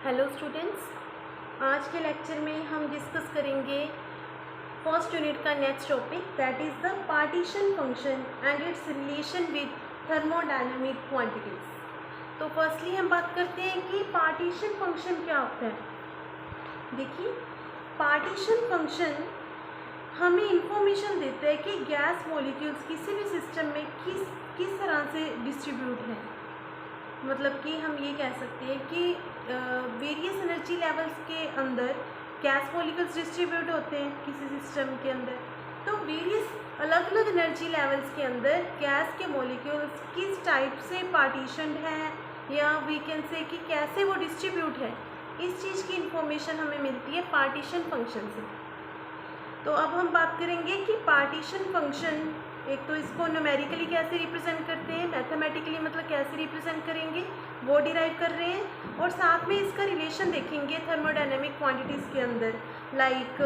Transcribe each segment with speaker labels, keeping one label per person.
Speaker 1: Hello students, आज के lecture में हम डिस्कस करेंगे फर्स्ट यूनिट का next topic, that is the partition function and it's relation with thermodynamic quantities. तो फर्स्टली हम बात करते हैं कि पार्टीशन फंक्शन क्या होता है। देखिए, पार्टीशन फंक्शन हमें इंफॉर्मेशन देता है कि गैस मॉलिक्यूल्स किसी भी सिस्टम में किस तरह से डिस्ट्रीब्यूट हैं। मतलब कि हम ये कह सकते हैं कि वेरियस एनर्जी लेवल्स के अंदर गैस मॉलिक्यूल्स डिस्ट्रीब्यूट होते हैं किसी सिस्टम के अंदर। तो वेरियस अलग अलग एनर्जी लेवल्स के अंदर गैस के मॉलिक्यूल्स किस टाइप से पार्टीशनड हैं, या वी कैन से कि कैसे वो डिस्ट्रीब्यूट है, इस चीज़ की इंफॉर्मेशन हमें मिलती है पार्टीशन फंक्शन से। तो अब हम बात करेंगे कि पार्टीशन फंक्शन, एक तो इसको न्यूमेरिकली कैसे रिप्रेजेंट करते हैं, मैथमेटिकली मतलब कैसे रिप्रेजेंट करेंगे वो डिराइव कर रहे हैं, और साथ में इसका रिलेशन देखेंगे थर्मोडायनेमिक क्वांटिटीज़ के अंदर, लाइक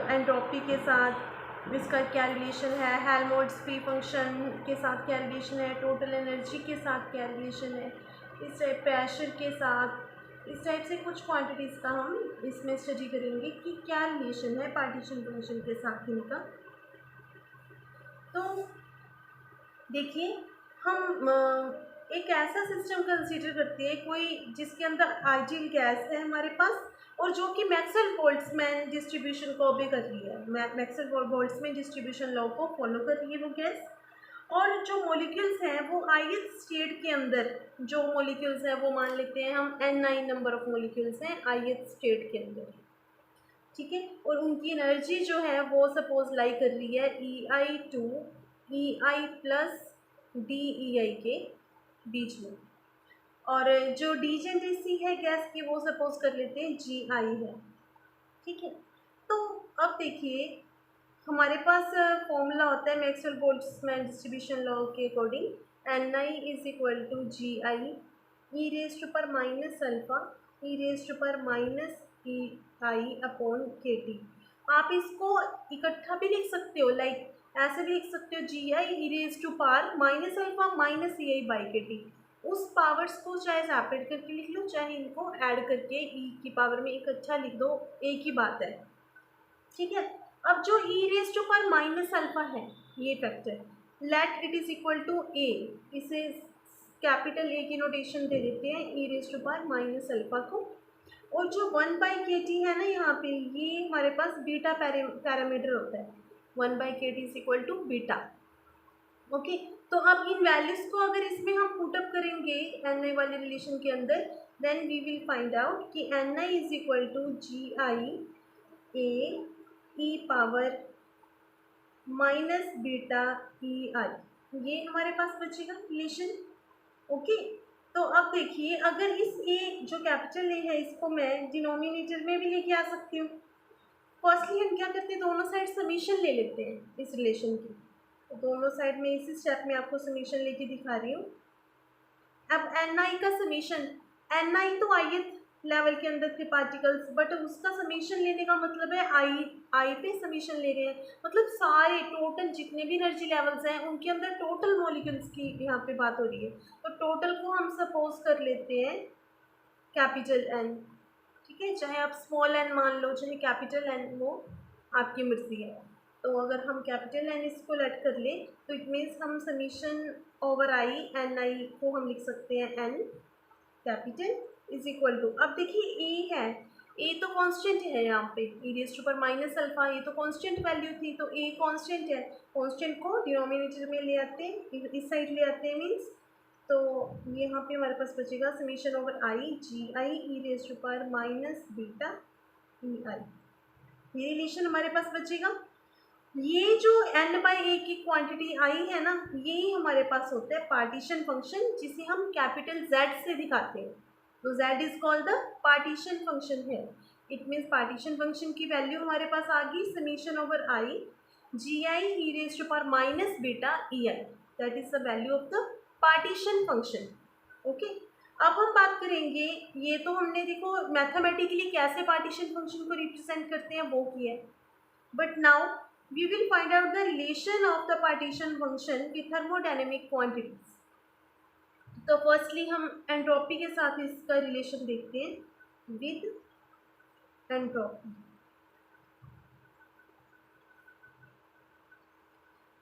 Speaker 1: एंट्रोपी के साथ इसका क्या रिलेशन है, हेल्महोल्ट्ज़ फ्री फंक्शन के साथ क्या रिलेशन है, टोटल एनर्जी के साथ क्या रिलेशन है, इस टाइप प्रेशर के साथ, इस टाइप से कुछ क्वांटिटीज़ का हम इसमें स्टडी करेंगे कि क्या रिलेशन है पार्टीशन फंक्शन के साथ इनका। तो देखिए, हम एक ऐसा सिस्टम कंसीडर करते हैं कोई जिसके अंदर आइडियल गैस है हमारे पास, और जो कि मैक्सवेल बोल्ट्जमैन डिस्ट्रीब्यूशन को ओबे कर रही है, मैक्सवेल बोल्ट्जमैन डिस्ट्रीब्यूशन लॉ को फॉलो कर रही है वो गैस। और जो मॉलिक्यूल्स हैं वो ith स्टेट के अंदर, जो मॉलिक्यूल्स हैं वो मान लेते हैं हम Ni नंबर ऑफ मॉलिक्यूल्स हैं ith स्टेट के अंदर, ठीक है। और उनकी एनर्जी जो है वो सपोज लाई कर रही है EI टू EI प्लस DEI के बीच में, और जो डीजेनरेसी है गैस की वो सपोज कर लेते हैं GI है, ठीक है। तो अब देखिए, हमारे पास फॉर्मूला होता है मैक्सवेल बोल्ट्जमैन डिस्ट्रीब्यूशन लॉ के according, Ni is equal to GI E raise to power minus alpha e raise to power minus EI upon KT। आप इसको इकट्ठा भी लिख सकते हो, लाइक ऐसे भी लिख सकते हो GI E raise to power minus alpha minus EI by KT। उस पावर्स को चाहे सेपरेट करके लिख लो, चाहे इनको ऐड करके ई की पावर में इकट्ठा लिख दो, एक ही बात है, ठीक है। अब जो e raise to power minus alpha है ये factor, let it is equal to A, इसे कैपिटल ए की नोटेशन दे देते हैं e raise to power minus alpha को। और जो 1/KT है ना यहाँ पे, ये हमारे पास बीटा पैरामीटर होता है, 1/KT is equal to beta, okay. तो अब इन वैल्यूज को अगर इसमें हम पुटअप करेंगे Ni वाले रिलेशन के अंदर, then we will find out कि Ni is equal to GI A E power minus beta EI, ये हमारे पास बचेगा रिलेशन, ओके। तो अब देखिए, अगर इस ए जो कैपिटल ए है इसको मैं डिनोमिनेटर में भी लेके आ सकती हूँ। फर्स्टली हम क्या करते हैं, दोनों साइड समीशन ले लेते हैं इस रिलेशन की। तो दोनों साइड में इसी स्टेप में आपको समीशन लेके दिखा रही हूँ। अब Ni का समीशन, Ni तो ith लेवल के अंदर थे पार्टिकल्स, बट उसका समीशन लेने का मतलब है आई पे समीशन ले रहे हैं, मतलब सारे टोटल जितने भी एनर्जी लेवल्स हैं उनके अंदर टोटल मॉलिक्यूल्स की यहाँ पे बात हो रही है। तो टोटल को हम सपोज कर लेते हैं कैपिटल N, ठीक है। चाहे आप स्मॉल n मान लो, चाहे कैपिटल N, वो आपकी मर्जी है। तो अगर हम कैपिटल N इसको लेट कर ले तो इट मीन्स हम समीशन ओवर आई Ni को हम लिख सकते हैं N capital is equal to, अब देखिए ए है, ए तो कांस्टेंट है यहाँ पे ई raise to power minus alpha, ये तो कांस्टेंट वैल्यू थी, तो ए कांस्टेंट है, कांस्टेंट को डिनोमिनेटर में ले आते हैं, इस साइड ले आते हैं मीन्स, तो यहाँ पे हमारे पास बचेगा summation over I GI E raise to power minus beta EI, ये रिलेशन हमारे पास बचेगा। ये जो N/A की क्वांटिटी आई है ना, यही हमारे पास होता है पार्टीशन फंक्शन, जिसे हम कैपिटल Z से दिखाते हैं। तो Z is called the partition function है। इट मीन्स पार्टीशन फंक्शन की वैल्यू हमारे पास आ गई summation over I GI E raise to power minus beta EI, that is the value of the partition function, okay. अब हम बात करेंगे, ये तो हमने देखो मैथमेटिकली कैसे पार्टीशन फंक्शन को रिप्रेजेंट करते हैं वो किया है, but now we will find out the relation of the partition function with thermodynamic quantities। तो फर्स्टली हम एंट्रोपी के साथ इसका रिलेशन देखते हैं। With entropy.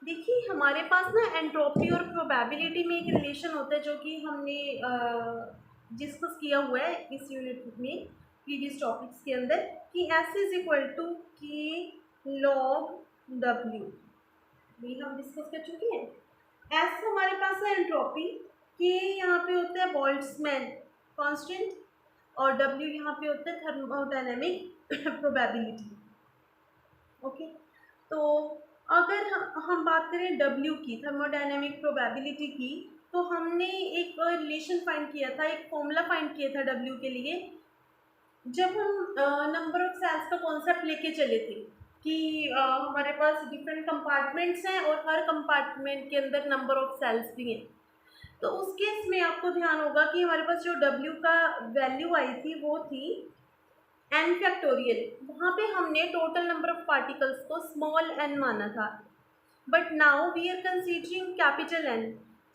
Speaker 1: देखिए हमारे पास ना एंट्रोपी और प्रोबेबिलिटी में एक रिलेशन होता है जो कि हमने डिस्कस किया हुआ है इस यूनिट में प्रीवियस टॉपिक्स के अंदर कि S इज इक्वल टू के लॉग W। ये हम डिस्कस कर चुके हैं। S हमारे पास है एंट्रोपी, के यहाँ पे होता है बोल्ट्जमैन कांस्टेंट और W यहाँ पे होता है थर्मोडायनेमिक प्रोबेबिलिटी। ओके, तो अगर हम बात करें W की, थर्मोडायनेमिक प्रोबेबिलिटी की, तो हमने एक रिलेशन फाइंड किया था, एक फॉर्मूला फाइंड किया था W के लिए जब हम नंबर ऑफ सेल्स का कॉन्सेप्ट लेके चले थे कि हमारे पास डिफरेंट कंपार्टमेंट्स हैं और हर कंपार्टमेंट के अंदर नंबर ऑफ सेल्स भी हैं। तो उस केस में आपको ध्यान होगा कि हमारे पास जो W का वैल्यू आई थी वो थी n फैक्टोरियल। वहाँ पे हमने टोटल नंबर ऑफ पार्टिकल्स को स्मॉल n माना था, but now we are considering capital N।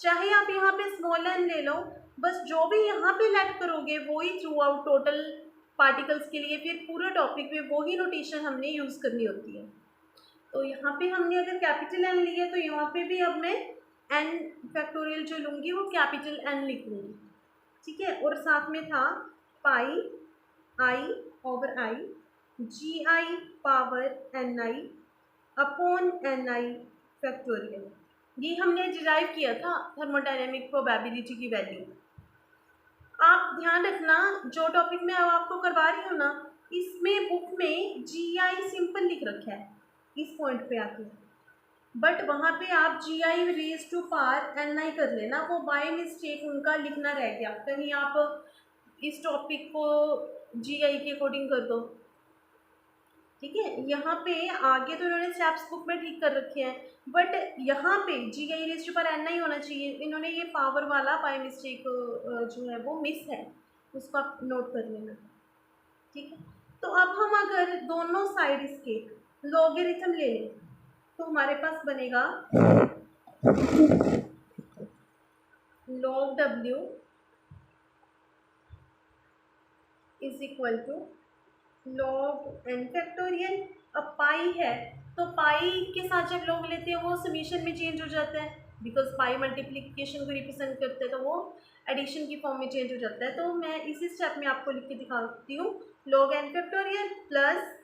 Speaker 1: चाहे आप यहाँ पे स्मॉल n ले लो, बस जो भी यहाँ पे लेट करोगे वो ही थ्रू आउट टोटल पार्टिकल्स के लिए फिर पूरे टॉपिक में वो ही नोटेशन हमने यूज़ करनी होती है। तो यहाँ पे हमने अगर कैपिटल N लिया तो यहाँ पे भी अब मैं n फैक्टोरियल जो लूँगी वो कैपिटल N लिख लूँगी, ठीक है। और साथ में था pi i over i g i power n i upon n i factorial. ये हमने डिराइव किया था थर्मोडायनेमिक प्रोबेबिलिटी की वैल्यू। आप ध्यान रखना जो टॉपिक मैं अब आपको करवा रही हूँ ना, इसमें बुक में जी आई सिंपल लिख रखा है इस पॉइंट पे आके, बट वहाँ पे आप जी आई रेज टू पावर एन आई कर लेना, वो बाय मिस्टेक उनका लिखना रह गया। कहीं आप इस टॉपिक को जी आई के अकॉर्डिंग कर दो, ठीक है। यहाँ पे आगे तो इन्होंने स्टेप्स बुक में ठीक कर रखे हैं, बट यहाँ पे जी आई रेज टू पावर एन आई होना चाहिए, इन्होंने ये पावर वाला बाय मिस्टेक जो है वो मिस है, उसको आप नोट कर लेना, ठीक है। तो अब हम अगर दोनों साइड इसके लॉगरिथम ले लें तो हमारे पास बनेगा log W is equal to log n factorial. अब पाई है तो पाई के साथ जब लॉग लेते हैं वो समीशन में चेंज हो जाता है, बिकॉज पाई मल्टीप्लिकेशन को रिप्रेजेंट करते हैं तो वो एडिशन की फॉर्म में चेंज हो जाता है। तो मैं इसी स्टेप में आपको लिख के दिखाती हूँ log n फैक्टोरियल प्लस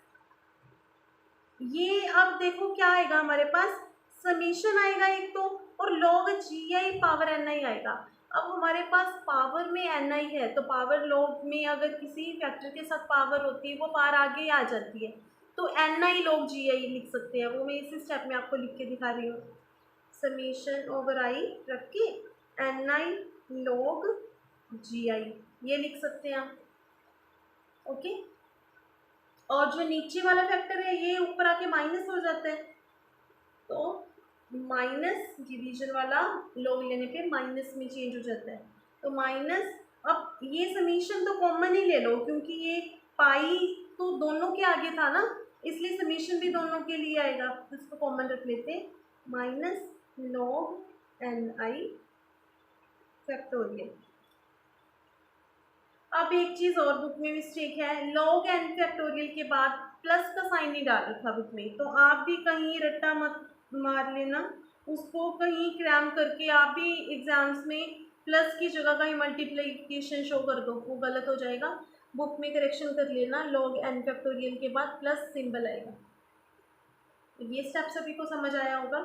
Speaker 1: ये, अब देखो क्या आएगा हमारे पास, समीशन आएगा एक तो, और log ji i power n आई आएगा। अब हमारे पास पावर में एन आई है तो पावर लॉग में अगर किसी फैक्टर के साथ पावर होती है वो पावर आगे आ जाती है, तो एन आई लॉग जी आई लिख सकते हैं, वो मैं इसी स्टेप में आपको लिख के दिखा रही हूँ। समीशन ओवर आई रख के N I log ji i ये लिख सकते हैं आप, ओके। और जो नीचे वाला फैक्टर है ये ऊपर आके माइनस हो जाता है, तो माइनस डिवीजन वाला लॉग लेने पे माइनस में चेंज हो जाता है, तो माइनस। अब ये समीशन तो कॉमन ही ले लो क्योंकि ये पाई तो दोनों के आगे था ना, इसलिए समीशन भी दोनों के लिए आएगा, इसको कॉमन रख लेते हैं, minus log N i factorial. अब एक चीज़ और बुक में मिस्टेक है, log n फैक्टोरियल के बाद प्लस का साइन नहीं डाल रखा बुक में, तो आप भी कहीं रट्टा मत मार लेना, उसको कहीं क्रैम करके आप भी एग्जाम्स में प्लस की जगह कहीं मल्टीप्लिकेशन शो कर दो, वो गलत हो जाएगा। बुक में करेक्शन कर लेना, log n फैक्टोरियल के बाद प्लस सिंबल आएगा। ये स्टेप सभी को समझ आया होगा।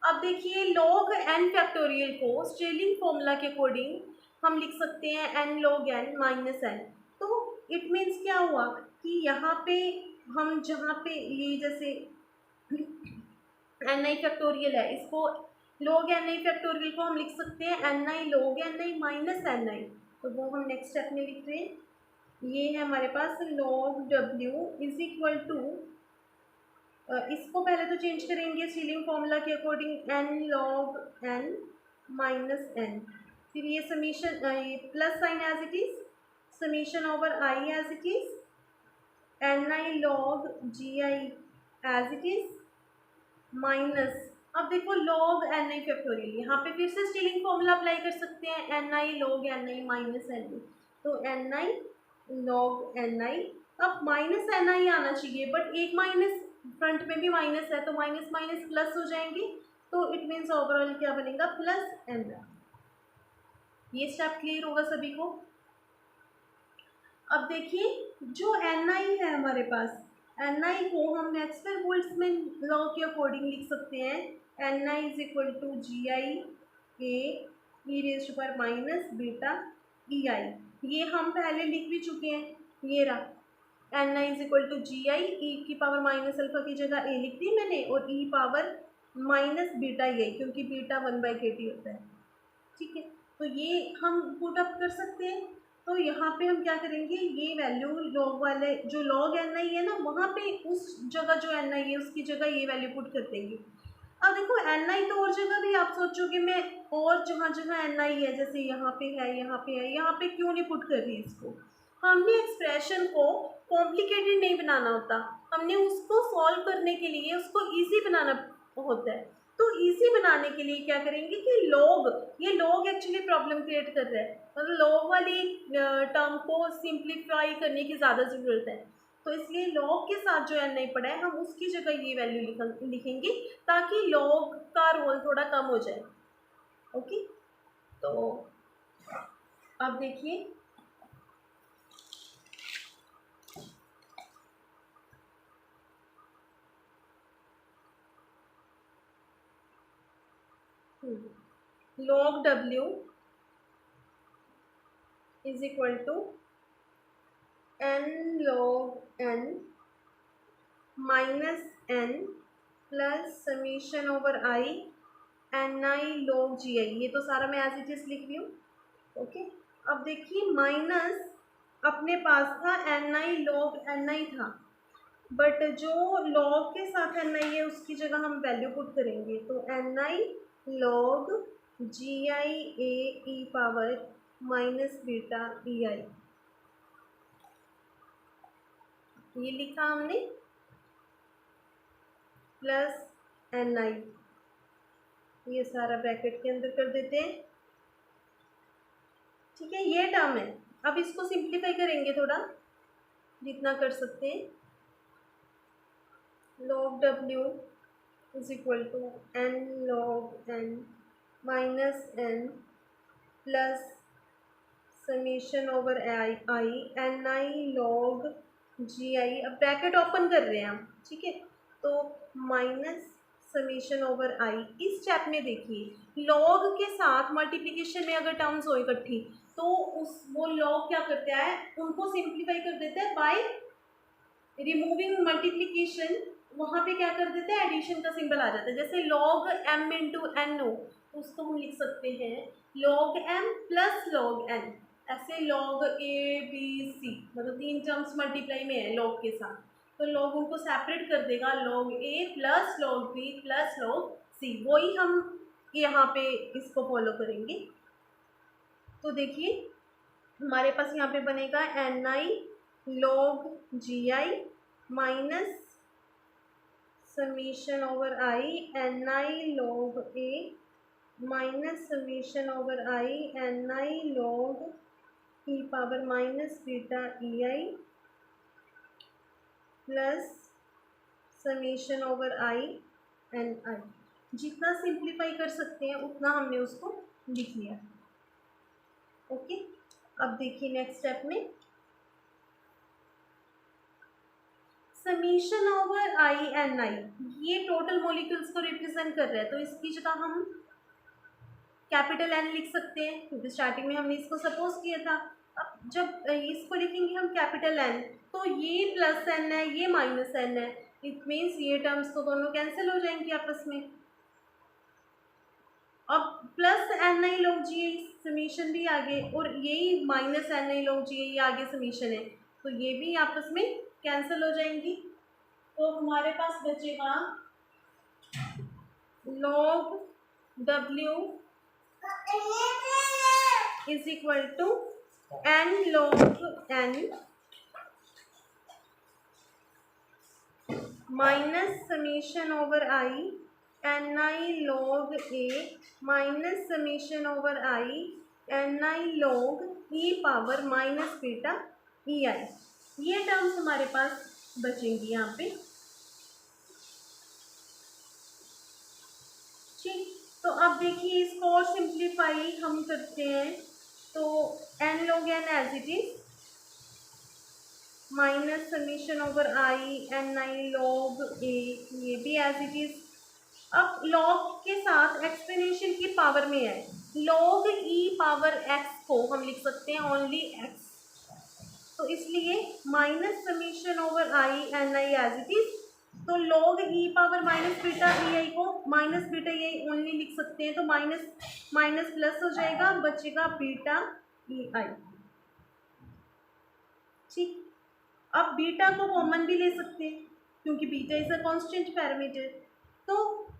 Speaker 1: अब देखिए log n फैक्टोरियल को स्टेलिंग फॉर्मूला के अकॉर्डिंग हम लिख सकते हैं n log n minus n। तो इट मीन्स क्या हुआ कि यहाँ पे हम जहाँ पे ये जैसे n i फैक्टोरियल है, इसको log n i फैक्टोरियल को हम लिख सकते हैं n i log n i minus n i, तो वो हम नेक्स्ट स्टेप में लिख रहे हैं। ये है हमारे पास log w is equal to, इसको पहले तो चेंज करेंगे स्टेलिंग फॉर्मूला के according n log n minus n, फिर ये summation plus sign as it is, summation over i as it is, n i log g i as it is minus, अब देखो log n i factorial, यहाँ पे फिर से stealing formula apply कर सकते हैं, n i log n i minus n i, तो n i log ni। अब माइनस एन आई आना चाहिए, बट एक माइनस फ्रंट में भी माइनस है तो माइनस माइनस प्लस हो जाएंगे, तो इट मीन्स ओवरऑल क्या बनेगा, प्लस एन आई। ये स्टेप क्लियर होगा सभी को। अब देखिए जो एन आई है हमारे पास, एन आई को हम मैक्सवेल बोल्ट्जमैन लॉ के अकॉर्डिंग लिख सकते हैं, N I is equal to G I e raise power minus beta E I. ये हम पहले लिख भी चुके हैं, ये रहा N I is equal to G I, E की पावर माइनस अल्फा की जगह ए लिख दी मैंने, और ई पावर माइनस बीटा ई आई, क्योंकि बीटा 1/kT होता है। ठीक है, तो ये हम पुट अप कर सकते हैं। तो यहाँ पे हम क्या करेंगे, ये वैल्यू लॉग वाले जो लॉग एन आई है ना, वहाँ पे उस जगह जो एन आई है उसकी जगह ये वैल्यू पुट कर देंगे। अब देखो एन आई तो और जगह भी आप सोचोगे मैं, और जहाँ जहाँ एन आई है, जैसे यहाँ पे है, यहाँ पे है, यहाँ पे क्यों नहीं पुट कर रही इसको। हमने एक्सप्रेशन को कॉम्प्लिकेटेड नहीं बनाना होता, हमने उसको सॉल्व करने के लिए उसको ईजी बनाना होता है। तो इजी बनाने के लिए क्या करेंगे कि लॉग, ये लॉग एक्चुअली प्रॉब्लम क्रिएट कर रहा है, मतलब लॉग वाली टर्म को सिंप्लीफाई करने की ज़्यादा ज़रूरत है। तो इसलिए लॉग के साथ जो एन आई पड़ा है हम उसकी जगह ये वैल्यू लिखेंगे ताकि लॉग का रोल थोड़ा कम हो जाए। ओके, तो अब देखिए log w is equal to n log n minus n plus summation over i n I log ji i. ये तो सारा मैं एज इट इज लिख रही हूँ। ओके, अब देखिए माइनस अपने पास था एन आई log एन आई था, बट जो log के साथ एन आई है उसकी जगह हम वैल्यू पुट करेंगे, तो N I log ji I A E power minus beta E I, ये लिखा हमने, प्लस एन आई, ये सारा ब्रैकेट के अंदर कर देते हैं। ठीक है, ये टर्म है। अब इसको सिंप्लीफाई करेंगे थोड़ा, जितना कर सकते हैं। log w is equal to n log n minus n plus summation over I N I log ji i. अब ब्रैकेट ओपन कर रहे हैं हम, ठीक है, तो माइनस समीशन ओवर आई। इस स्टेप में देखिए लॉग के साथ मल्टीप्लिकेशन में अगर टर्म्स हो इकट्ठी तो वो लॉग क्या करता है, उनको सिंप्लीफाई कर देता है बाय रिमूविंग मल्टीप्लिकेशन। वहाँ पे क्या कर देते हैं, एडिशन का सिंबल आ जाता है। जैसे log m इंटू एन हो, उसको हम लिख सकते हैं log m plus log n। ऐसे log a b c, मतलब 3 टर्म्स मल्टीप्लाई में है log के साथ, तो log उनको सेपरेट कर देगा, log a plus log b plus log c। वही हम यहाँ पे इसको फॉलो करेंगे। तो देखिए हमारे पास यहाँ पे बनेगा N I log ji I minus summation over I N I log a minus summation over I N I log e power minus beta E I plus summation over I N I. जितना simplify कर सकते हैं उतना हमने उसको लिख लिया। Okay, अब देखिए नेक्स्ट स्टेप में समीशन ओवर आई एन आई, ये टोटल मॉलिक्यूल्स को रिप्रेजेंट कर रहा है, तो इसकी जगह हम कैपिटल एन लिख सकते हैं, क्योंकि स्टार्टिंग में हमने इसको सपोज किया था। अब जब इसको लिखेंगे हम कैपिटल एन, तो ये प्लस एन है, ये माइनस एन है, इट मीन्स ये टर्म्स तो दोनों कैंसिल हो जाएंगे आपस में। अब प्लस एन आई log जी आई समीशन भी आगे, और यही माइनस एन आई log जी आई आगे समीशन है, तो ये भी आपस में कैंसिल हो जाएंगी। तो हमारे पास बचेगा log w is equal to n log n minus summation over I N I log a minus summation over I N I log e power minus beta E I, ये टर्म्स हमारे पास बचेंगी यहाँ पे। ठीक, तो अब देखिए इसको और सिंप्लीफाई हम करते हैं, तो N log N as it is minus summation over I N I log A, ये भी एज इट इज। अब लॉग के साथ एक्सपोनेंशियल की पावर में है, लॉग ई पावर एक्स को हम लिख सकते हैं ओनली एक्स, तो इसलिए minus summation over I N i as it is. तो log e power minus beta E i को minus beta E i only लिख सकते हैं, तो माइनस माइनस प्लस हो जाएगा, बचेगा बीटा ई आई। ठीक, अब बीटा को कॉमन भी ले सकते हैं क्योंकि beta is a constant parameter. तो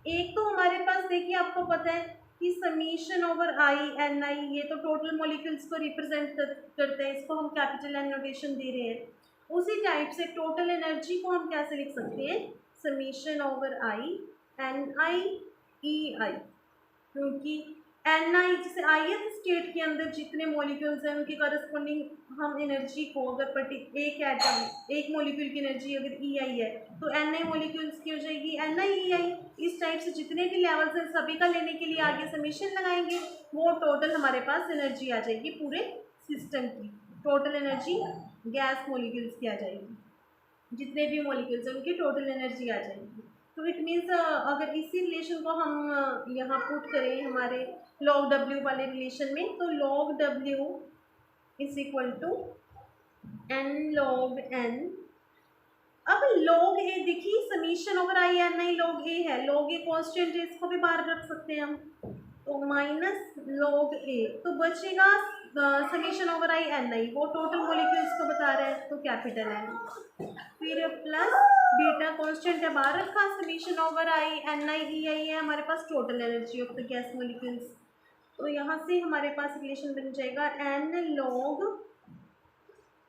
Speaker 1: एक तो हमारे पास देखिए आपको पता है कि समीशन ओवर आई एन आई, ये तो टोटल मॉलिक्यूल्स को रिप्रेजेंट करते हैं, इसको हम कैपिटल एन नोटेशन दे रहे हैं। उसी टाइप से टोटल एनर्जी को हम कैसे लिख सकते हैं, summation over I N I E आई, क्योंकि एन आई जैसे ith स्टेट के अंदर जितने मॉलिक्यूल्स हैं उनके करस्पॉन्डिंग हम एनर्जी को अगर एक एटम एक मॉलिक्यूल की एनर्जी अगर ई आई है तो एन आई मॉलिक्यूल्स की हो जाएगी एन आई ई आई। इस टाइप से जितने भी लेवल्स हैं सभी का लेने के लिए आगे समीशन लगाएंगे, वो टोटल हमारे पास एनर्जी आ जाएगी पूरे सिस्टम की, टोटल एनर्जी गैस मॉलिक्यूल्स की आ जाएगी, जितने भी मॉलिक्यूल्स हैं उनकी टोटल एनर्जी आ जाएगी। तो इट मीन्स अगर इसी रिलेशन को हम यहाँ पुट करें हमारे लॉग डब्ल्यू वाले रिलेशन में, तो log W is equal to N log N. अब लॉग ए देखिए summation over I N I log A है, लॉग ए कॉन्स्टेंट है, इसको भी बाहर रख सकते हैं हम, तो माइनस लॉग ए, तो बचेगा summation over I N I, वो टोटल मॉलिक्यूल्स को बता रहा है तो कैपिटल एन, फिर प्लस बीटा कांस्टेंट है बाहर रखा, summation over I N I E I है हमारे पास total energy of the gas molecules. तो यहाँ से हमारे पास रिलेशन बन जाएगा एन लॉग,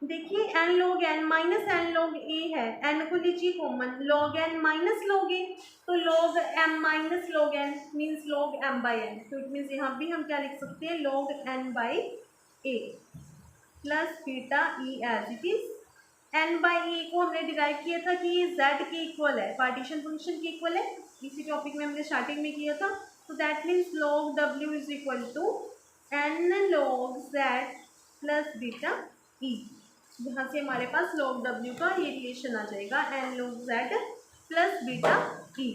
Speaker 1: देखिए N log N minus N log A है, एन को लीजिए common, log N minus log A, तो log M minus log N means log M by N, तो इट मीन्स यहाँ भी हम क्या लिख सकते हैं log N by A plus beta E as it is. N by A को हमने डिराइव किया था कि ये जेड के इक्वल है, पार्टीशन फंक्शन के इक्वल है, इसी टॉपिक में हमने स्टार्टिंग में किया था। तो that means log W is equal to N log z plus beta e, जहाँ से हमारे पास लॉग डब्ल्यू का ये रिलेशन आ जाएगा N log z plus beta e.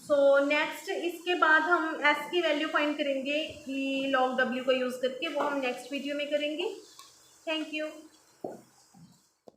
Speaker 1: So next इसके बाद हम एस की वैल्यू फाइंड करेंगे कि लॉग डब्ल्यू का यूज़ करके, वो हम नेक्स्ट वीडियो में करेंगे। Thank you.